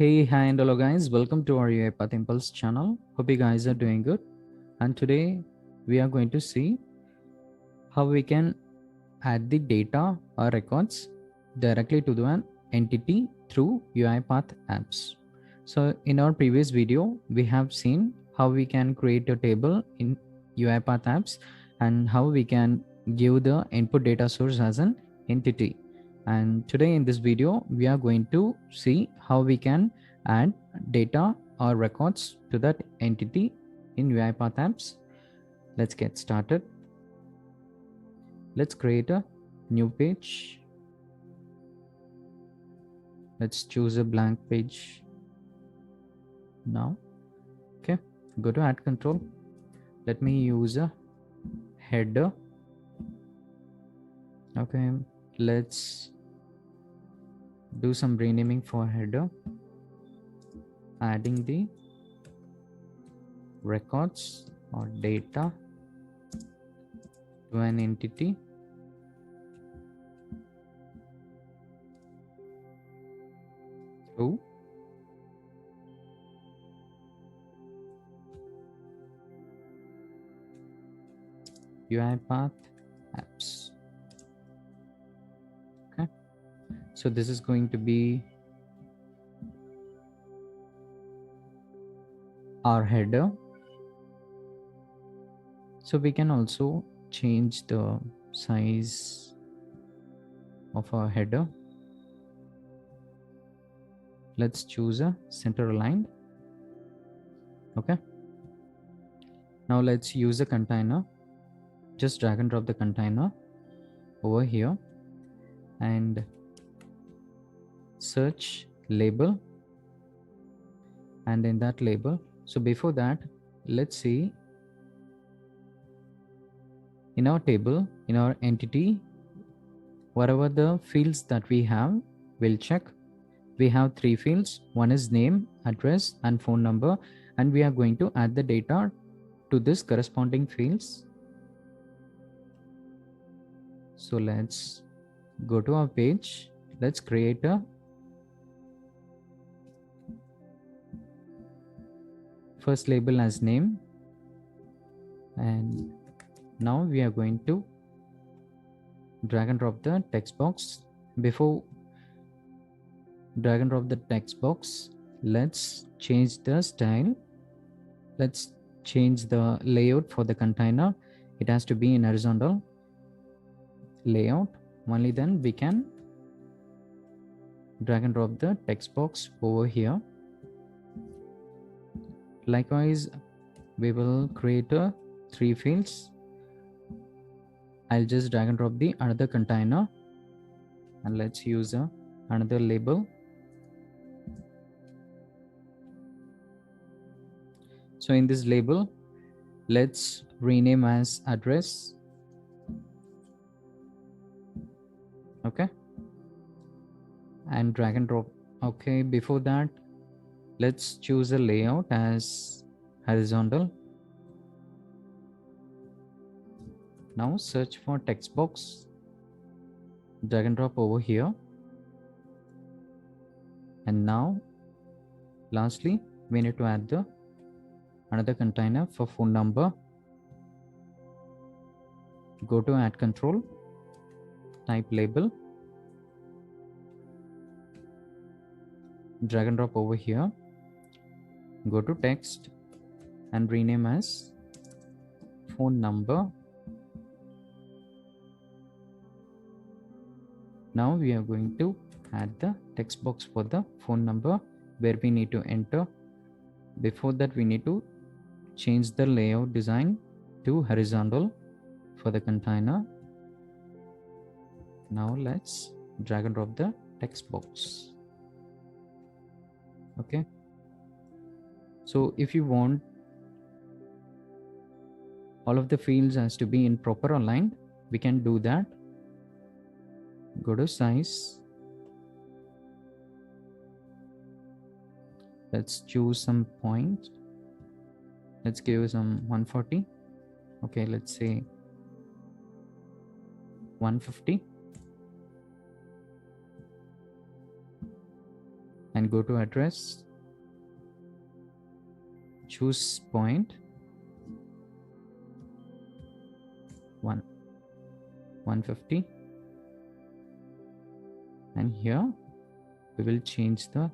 Hey, hi, and hello, guys. Welcome to our Uipath Impulse channel. Hope you guys are doing good. And today we are going to see how we can add the data or records directly to an entity through Uipath apps. So, in our previous video, we have seen how we can create a table in Uipath apps and how we can give the input data source as an entity. And today in this video, we are going to see how we can add data or records to that entity in Uipath apps. Let's get started. Let's create a new page. Let's choose a blank page now. Okay, go to add control. Let me use a header. Okay, let's do some renaming for header, adding the records or data to an entity. Through Uipath apps. Okay, so this is going to be our header. So we can also change the size of our header. Let's choose a center aligned. Okay, now let's use a container. Just drag and drop the container over here and search label, and in that label, so before that, let's see in our table, in our entity, whatever the fields that we have, we'll check. We have 3 fields. One is name, address, and phone number, and we are going to add the data to this corresponding fields. So let's go to our page. Let's create a first label as name, and now we are going to drag and drop the text box. Before drag and drop the text box, let's change the style. Let's change the layout for the container. It has to be in horizontal layout. Only then we can drag and drop the text box over here. Likewise, we will create a 3 fields. I'll just drag and drop the another container, and let's use another label. So in this label, let's rename as address. Okay, and drag and drop. Okay, before that, let's choose a layout as horizontal. Now search for text box, drag and drop over here, and now lastly we need to add the another container for phone number. Go to add control, type label, drag and drop over here, go to text and rename as phone number. Now we are going to add the text box for the phone number where we need to enter. Before that, we need to change the layout design to horizontal for the container. Now let's drag and drop the text box. Okay, so if you want all of the fields has to be in proper aligned, we can do that. Go to size, let's choose some point. Let's give some 140. Okay, let's say 150, and go to address, choose point 150, and here we will change the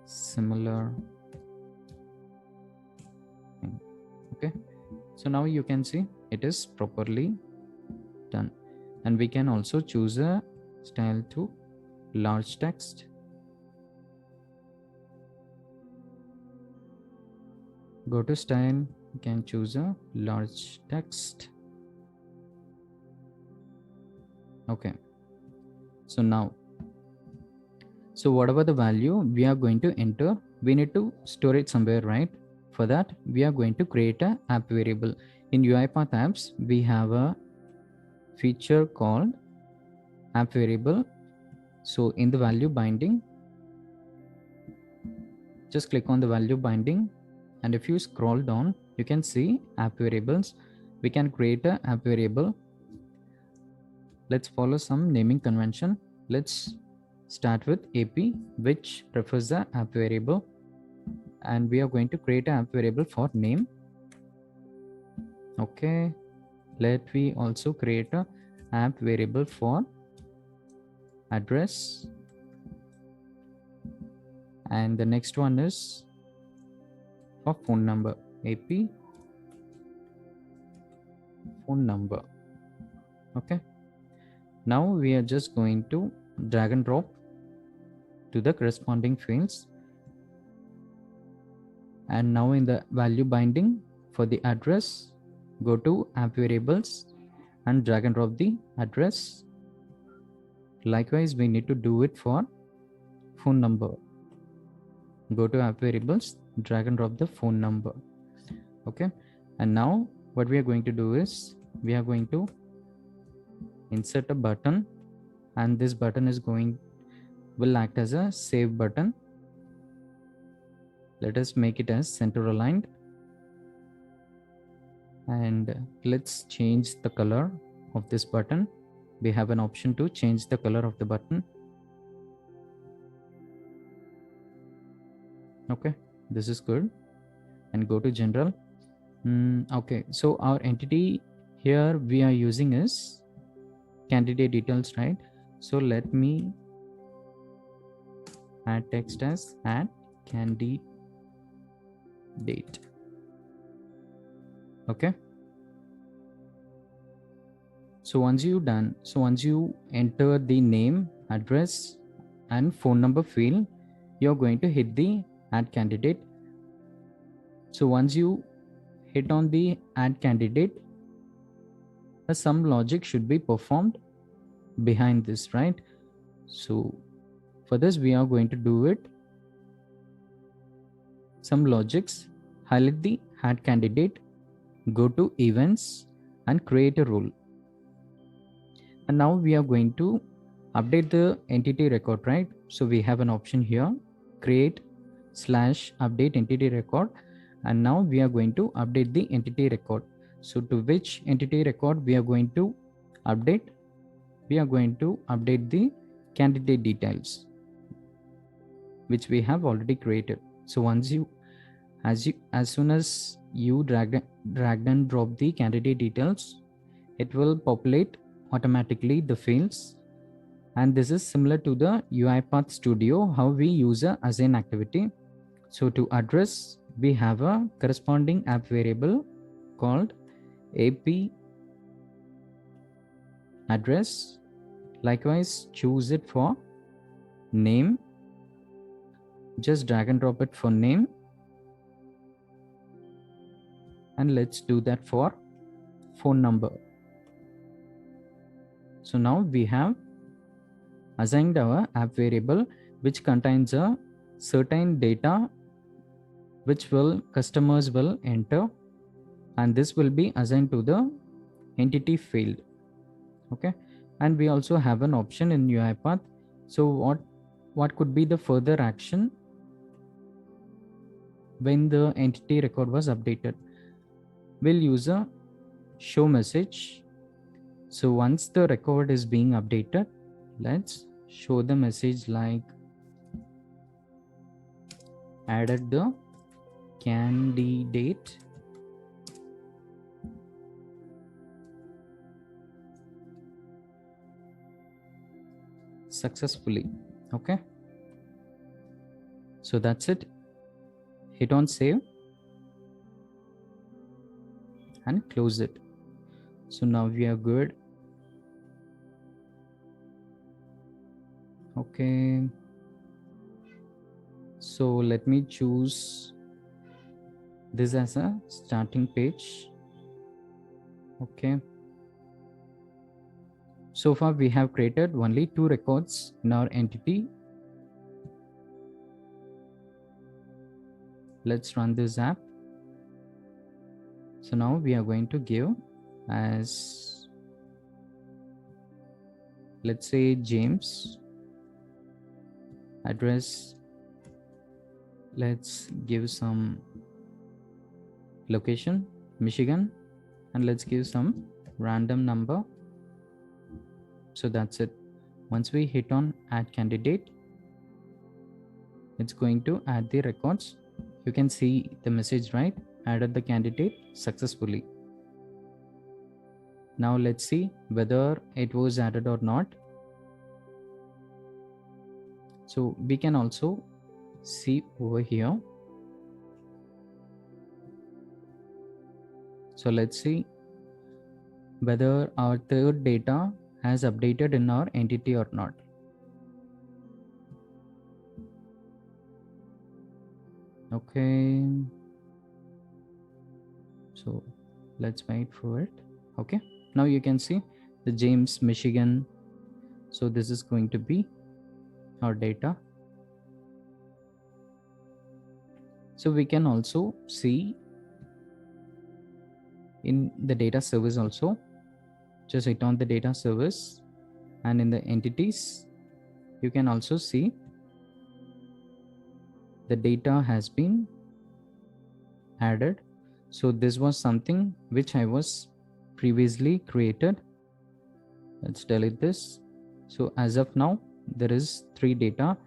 similar thing. Okay, so now you can see it is properly done, and we can also choose a style to large text. Go to style, you can choose a large text. Okay, so now, so whatever the value we are going to enter, we need to store it somewhere, right? For that, we are going to create a app variable. In UiPath apps, we have a feature called app variable. So in the value binding, just click on the value binding, and if you scroll down, you can see app variables. We can create a app variable. Let's follow some naming convention. Let's start with AP, which refers the app variable, and we are going to create an app variable for name. Okay, let we also create a app variable for address, and the next one is for phone number. AP phone number. Okay, now we are just going to drag and drop to the corresponding fields, and now in the value binding for the address, go to app variables and drag and drop the address. Likewise, we need to do it for phone number. Go to app variables, drag and drop the phone number. Okay, and now what we are going to do is we are going to insert a button, and this button is will act as a save button. Let us make it as center aligned, and let's change the color of this button. We have an option to change the color of the button. Okay, this is good, and go to general. Okay, so our entity here we are using is candidate details, right? So let me add text as add candidate. Okay, so once you enter the name, address and phone number field, you're going to hit the add candidate. So once you hit on the add candidate, some logic should be performed behind this, right? So for this, we are going to do it. Some logics, highlight the add candidate, go to events and create a role. And now we are going to update the entity record, right? So we have an option here, create/update entity record. And now we are going to update the entity record. So to which entity record we are going to update? We are going to update the candidate details, which we have already created. So as soon as you drag and drop the candidate details, it will populate automatically the fields. And this is similar to the UiPath Studio, how we use a assign activity. So to address, we have a corresponding app variable called AP address. Likewise, choose it for name. Just drag and drop it for name. And let's do that for phone number. So now we have assigned our app variable, which contains a certain data which customers will enter, and this will be assigned to the entity field. Okay, and we also have an option in UiPath. So what could be the further action when the entity record was updated? We'll use a show message. So once the record is being updated, let's show the message like added the candidate successfully. Okay, so that's it. Hit on save and close it. So now we are good. Okay, so let me choose this as a starting page. Okay, so far we have created only 2 records in our entity. Let's run this app. So now we are going to give as, let's say, James, address, let's give some location, Michigan, and let's give some random number. So that's it. Once we hit on add candidate, it's going to add the records. You can see the message, right? Added the candidate successfully. Now let's see whether it was added or not. So we can also see over here. So let's see whether our third data has updated in our entity or not. Okay, so let's wait for it. Okay, now you can see the James, Michigan. So this is going to be our data. So we can also see in the data service also. Just hit on the data service, and in the entities you can also see the data has been added. So this was something which I was previously created. Let's delete this. So as of now there is 3 data.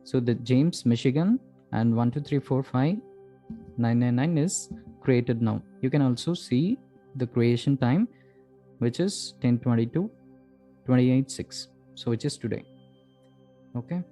So the James, Michigan and 1234599 is created now. You can also see the creation time, which is 10/22/28/6, so which is today. Okay,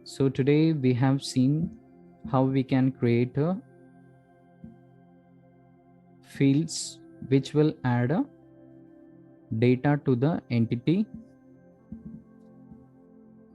so today we have seen how we can create a fields which will add a data to the entity.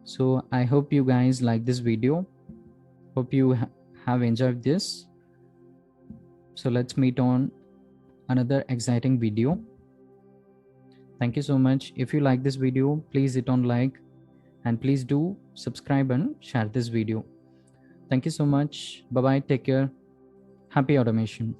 So I hope you guys like this video. Hope you have enjoyed this. So let's meet on another exciting video. Thank you so much. If you like this video, please hit on like, and please do subscribe and share this video. Thank you so much. Bye bye. Take care. Happy automation.